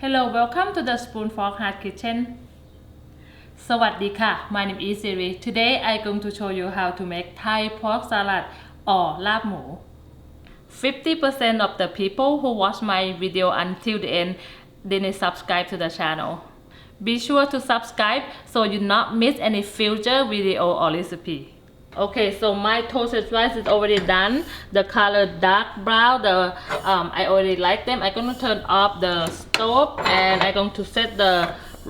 Hello, welcome to the Spoon Fork Heart Kitchen. สวัสดีค่ะ My name is Siri. Today I'm going to show you how to make Thai pork salad or ลาบหมู 50% of the people who watch my video until the end didn't subscribe to the channel. Be sure to subscribe so you not miss any future video or recipe. Okay, so my toasted rice is already done. The color dark brown. I already like them. I'm going to turn off the stove and I'm going to set the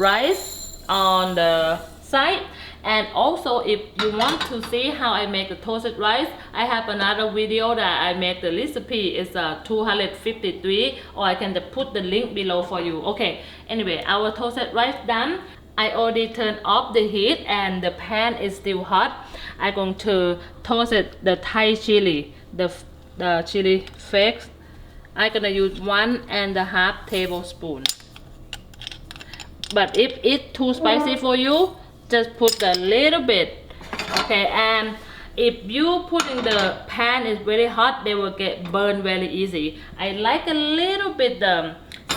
rice on the side. And also, if you want to see how I make the toasted rice, I have another video that I make the recipe. It's 253, or I can put the link below for you. Okay. Anyway, our toasted rice done. I already turned off the heat and the pan is still hot. I'm going to toast the Thai chili, the chili flakes. I'm gonna use 1.5 tablespoon. But if it's too spicy for you, just put a little bit. Okay, and if you put in the pan is very hot, they will get burned very easy. I like a little bit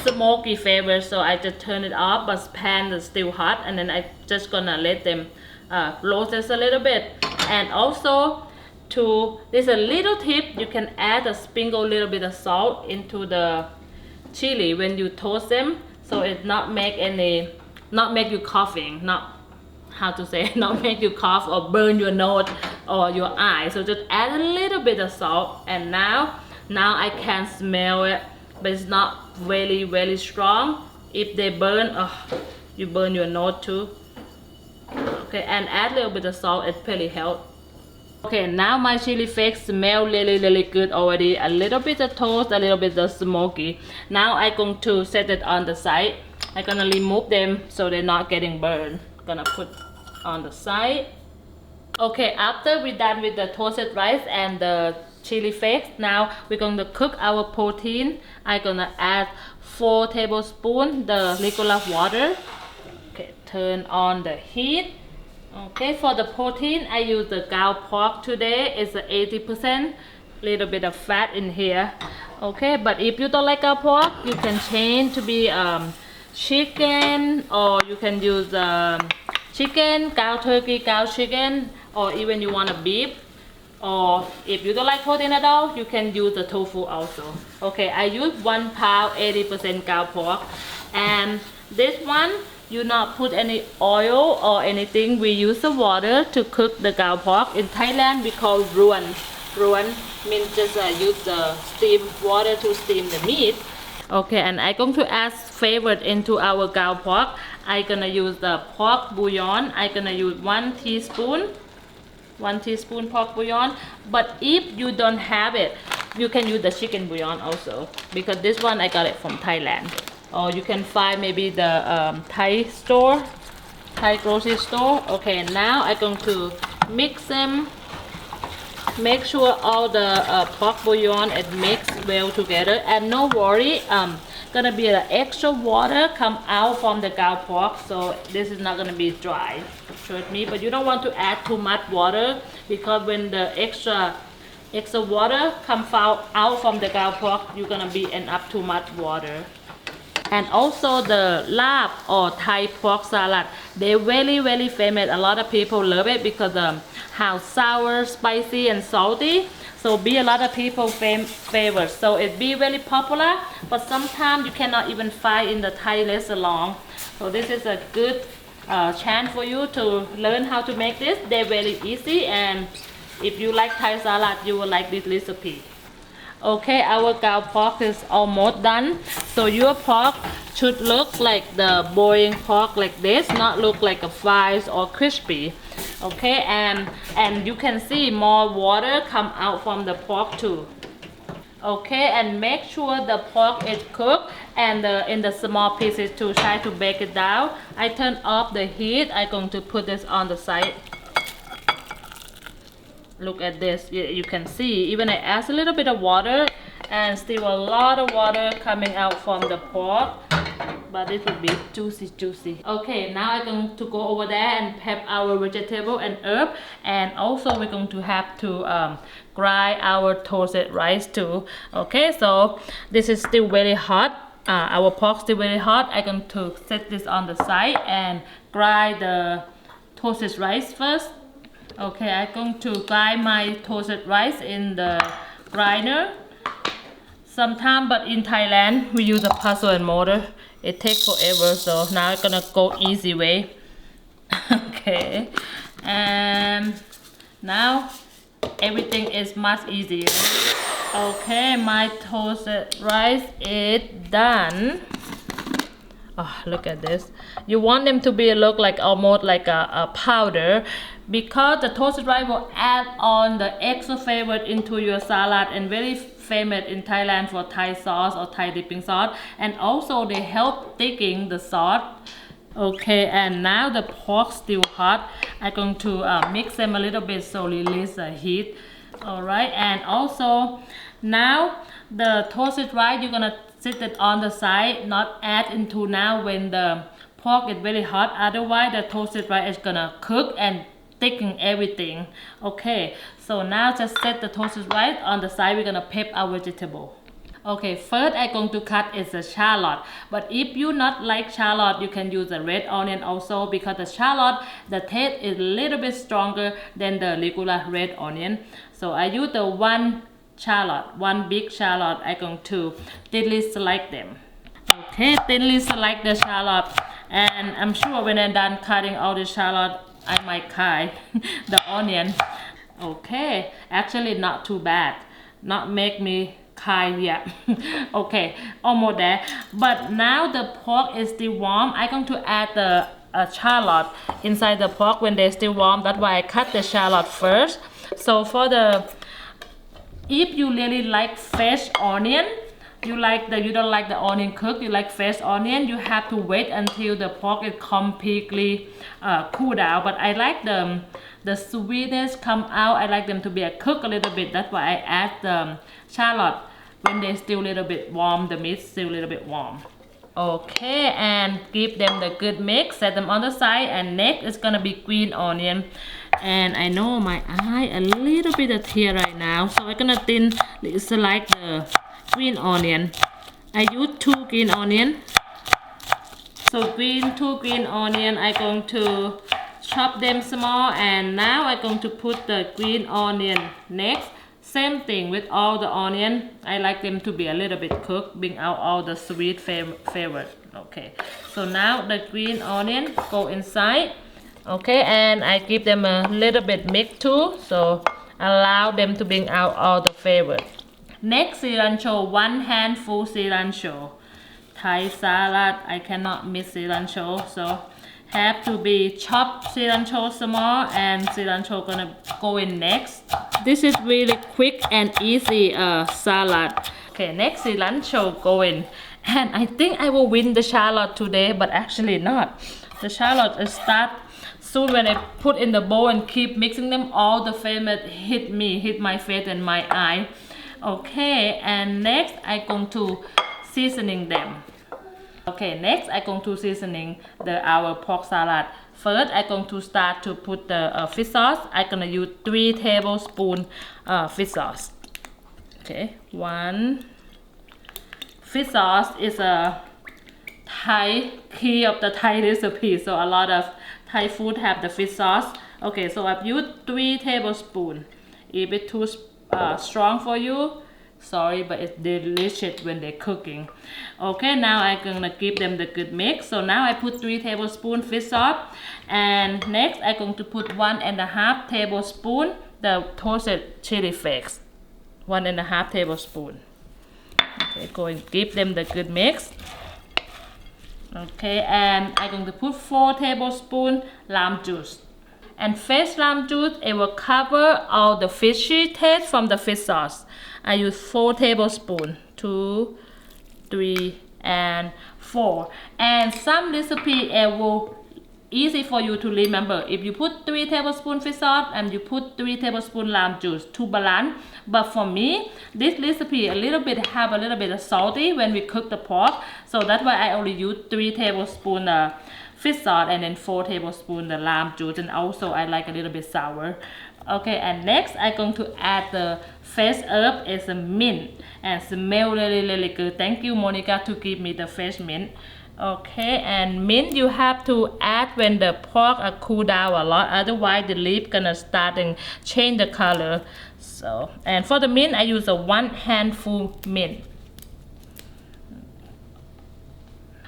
smoky flavor, so I just turn it off, but pan is still hot, and then I just gonna let them roast just a little bit. And also, there's a little tip, you can add a sprinkle little bit of salt into the chili when you toast them, so it not make you coughing, not make you cough or burn your nose or your eye. So just add a little bit of salt, and now I can smell it, but it's not very strong. If they burn, you burn your nose too. Okay, and add a little bit of salt, it really helps. Okay, now my chili flakes smell really good already. A little bit of toast, a little bit of smoky. Now I'm going to set it on the side. I'm gonna remove them so they're not getting burned. Gonna put on the side. Okay, after we're done with the toasted rice and the chili flakes, now we're going to cook our protein. I'm gonna add 4 tablespoons the regular water. Okay, turn on the heat. Okay, for the protein, I use the khao pork today. It's 80%, little bit of fat in here. Okay, but if you don't like khao pork, you can change to be chicken, or you can use chicken, khao turkey, khao chicken, or even you want a beef. Or if you don't like protein at all, you can use the tofu also. Okay, I use 1 pound 80% khao pork, and this one you not put any oil or anything. We use the water to cook the khao pork. In Thailand we call ruan. Ruan means just use the steam water to steam the meat. Okay, and I'm going to add flavor into our khao pork. I'm gonna use the pork bouillon. I'm gonna use 1 teaspoon pork bouillon. But if you don't have it, you can use the chicken bouillon also, because this one I got it from Thailand. Or you can find maybe the Thai grocery store. Okay, now I'm going to mix them. Make sure all the pork bouillon is mixed well together, and no worry, gonna be an extra water come out from the khao pork, so this is not gonna be dry. Trust me, but you don't want to add too much water, because when the extra water come out from the khao pork, you're gonna be end up too much water. And also the lab or Thai pork salad, they're very famous. A lot of people love it because how sour, spicy, and salty. So be a lot of people favorite. So it be very popular, but sometimes you cannot even find in the Thai restaurant. So this is a good chance for you to learn how to make this. They're very easy, and if you like Thai salad, you will like this recipe. Okay, our khao pork is almost done. So your pork should look like the boiling pork like this, not look like a fries or crispy. Okay, and you can see more water come out from the pork too. Okay, and make sure the pork is cooked and in the small pieces to try to bake it down. I turn off the heat. I'm going to put this on the side. Look at this, you can see even I add a little bit of water, and still a lot of water coming out from the pork, but it will be juicy. Okay, now I'm going to go over there and prep our vegetable and herb, and also we're going to have to grind our toasted rice too. Okay, so this is still very hot. our pork still very hot, I'm going to set this on the side and grind the toasted rice first. Okay, I'm going to grind my toasted rice in the grinder. Sometimes, but in Thailand, we use a pestle and mortar. It takes forever, so now I'm gonna go easy way. Okay, and now everything is much easier. Okay, my toasted rice is done. Oh, look at this. You want them to be look like almost like a powder, because the toasted rice will add on the extra flavor into your salad, and very famous in Thailand for Thai sauce or Thai dipping sauce, and also they help thickening the sauce. Okay, and now the pork still hot. I'm going to mix them a little bit so release the heat. Alright, and also now the toasted rice, you're gonna sit it on the side, not add into now when the pork is very hot. Otherwise the toasted rice is gonna cook and thicken everything. Okay, so now just set the toasted rice on the side. We're gonna prep our vegetable. Okay, first I'm going to cut is the shallot, but if you not like shallot, you can use the red onion also, because the shallot, the taste is a little bit stronger than the regular red onion. So I use the one shallot, one big shallot. I'm going to thinly select them. Okay, thinly select the shallot, and I'm sure when I'm done cutting all the shallot, I might cry the onion. Okay, actually not too bad, not make me cry yet. Okay, almost there. But now the pork is still warm. I'm going to add the shallot inside the pork when they're still warm. That's why I cut the shallot first. So for the, if you really like fresh onion, you don't like the onion cooked, you like fresh onion, you have to wait until the pork is completely cool down. But I like the sweetness come out. I like them to be cooked a little bit. That's why I add the shallot when they're still a little bit warm, the meat still a little bit warm. Okay, and give them the good mix, set them on the side, and next is gonna be green onion. And I know my eye a little bit of tear right now, so I'm gonna thin select the green onion. I use 2 green onion. So 2 green onion, I'm going to chop them small, and now I'm going to put the green onion next. Same thing with all the onion. I like them to be a little bit cooked, bring out all the sweet flavor. Okay, so now the green onion go inside. Okay, and I give them a little bit mix too, so allow them to bring out all the flavor. Next, cilantro, 1 handful cilantro. Thai salad, I cannot miss cilantro, so have to be chopped cilantro small, and cilantro gonna go in next. This is really quick and easy salad. Okay, next cilantro go in, and I think I will win the shallot today, but actually not. The shallot start soon when I put in the bowl and keep mixing them. All the flavor hit my face and my eye. Okay, and next I'm going to seasoning them. Okay, next I'm going to seasoning our pork salad. First, I'm going to start to put the fish sauce. I'm gonna use 3 tablespoons fish sauce. Okay, 1. Fish sauce is a Thai key of the Thai recipe, so a lot of Thai food have the fish sauce. Okay, so I've used 3 tablespoons. If it's too strong for you, sorry, but it's delicious when they're cooking. Okay, now I'm gonna give them the good mix. So now I put 3 tablespoons fish sauce, and next I'm going to put 1.5 tablespoons the toasted chili flakes. 1.5 tablespoons. Okay, go and give them the good mix. Okay, and I'm going to put 4 tablespoons lime juice. And fresh lime juice, it will cover all the fishy taste from the fish sauce. I use 4 tablespoons, 2, 3, and 4. And some recipe it will easy for you to remember. If you put 3 tablespoons fish sauce and you put 3 tablespoons lime juice to balance. But for me, this recipe have a little bit of salty when we cook the pork. So that's why I only use 3 tablespoons fish sauce, and then 4 tablespoons the lamb juice, and also I like a little bit sour. Okay, and next I'm going to add the fresh herb is a mint and smell really good. Thank you, Monica, to give me the fresh mint. Okay, and mint you have to add when the pork cool down a lot, otherwise the leaf gonna start and change the color. So, and for the mint I use a 1 handful mint.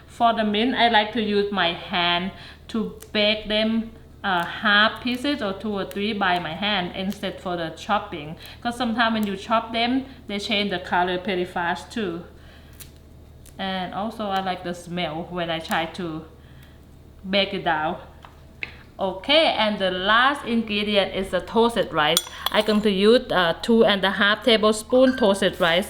For the mint I like to use my hand to bake them half pieces or 2 or 3 by my hand instead for the chopping, because sometimes when you chop them they change the color pretty fast too. And also I like the smell when I try to bake it down. Okay, and the last ingredient is the toasted rice. I'm going to use 2.5 tablespoons toasted rice.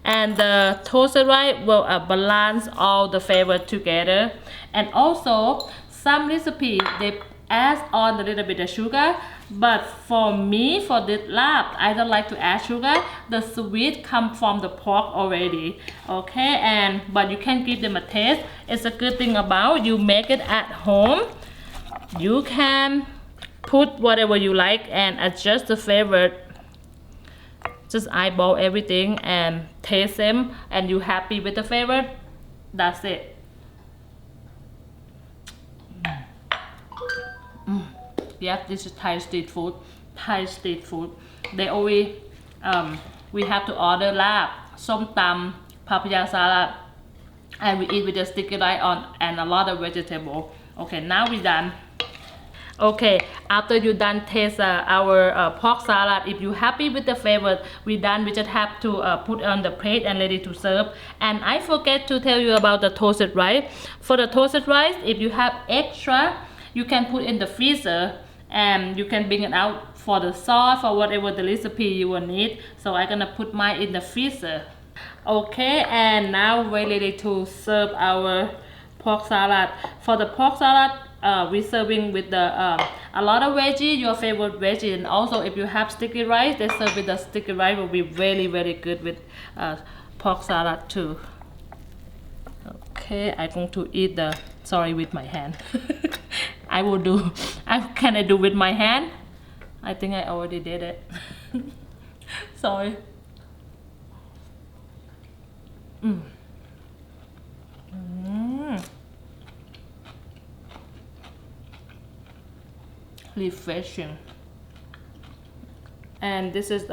And the toasted rice will balance all the flavor together. And also some recipes they add on a little bit of sugar, but for me, for this lab, I don't like to add sugar. The sweet comes from the pork already. Okay, but you can give them a taste. It's a good thing about you make it at home. You can put whatever you like and adjust the flavor. Just eyeball everything and taste them, and you happy with the flavor. That's it. Yeah, this is Thai street food. Thai street food. They always we have to order lab, som tam, papaya salad, and we eat with the sticky rice on and a lot of vegetable. Okay, now we done. Okay, after you done taste our pork salad, if you happy with the flavor, we done. We just have to put on the plate and ready to serve. And I forget to tell you about the toasted rice. For the toasted rice, if you have extra, you can put in the freezer and you can bring it out for the sauce or whatever the recipe you will need. So I'm gonna put mine in the freezer. Okay, and now we're ready to serve our pork salad. For the pork salad, we're serving with the a lot of veggie, your favorite veggie, and also if you have sticky rice, they serve with the sticky rice. Will be very good with pork salad too. Okay, I'm going to eat the with my hand. I will do. Can I do with my hand? I think I already did it. Sorry. Refreshing. And this is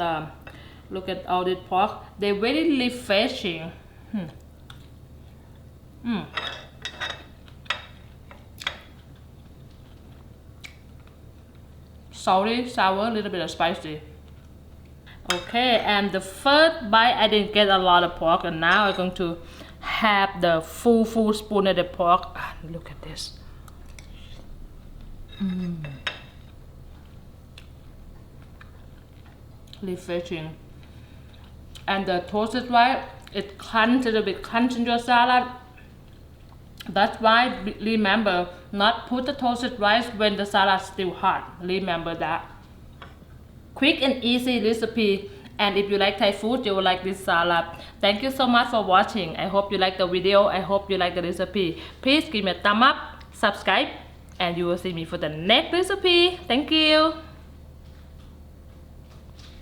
look at all this pork. They're very refreshing. Salty, sour, a little bit of spicy. Okay, and the first bite I didn't get a lot of pork, and now I'm going to have the full spoon of the pork. Look at this. Refreshing. And the toasted rice, it crunch a little bit crunch in your salad. That's why remember not put the toasted rice when the salad is still hot. Remember that. Quick and easy recipe, and if you like Thai food, you will like this salad. Thank you so much for watching. I hope you like the video. I hope you like the recipe. Please give me a thumb up, subscribe, and you will see me for the next recipe. Thank you.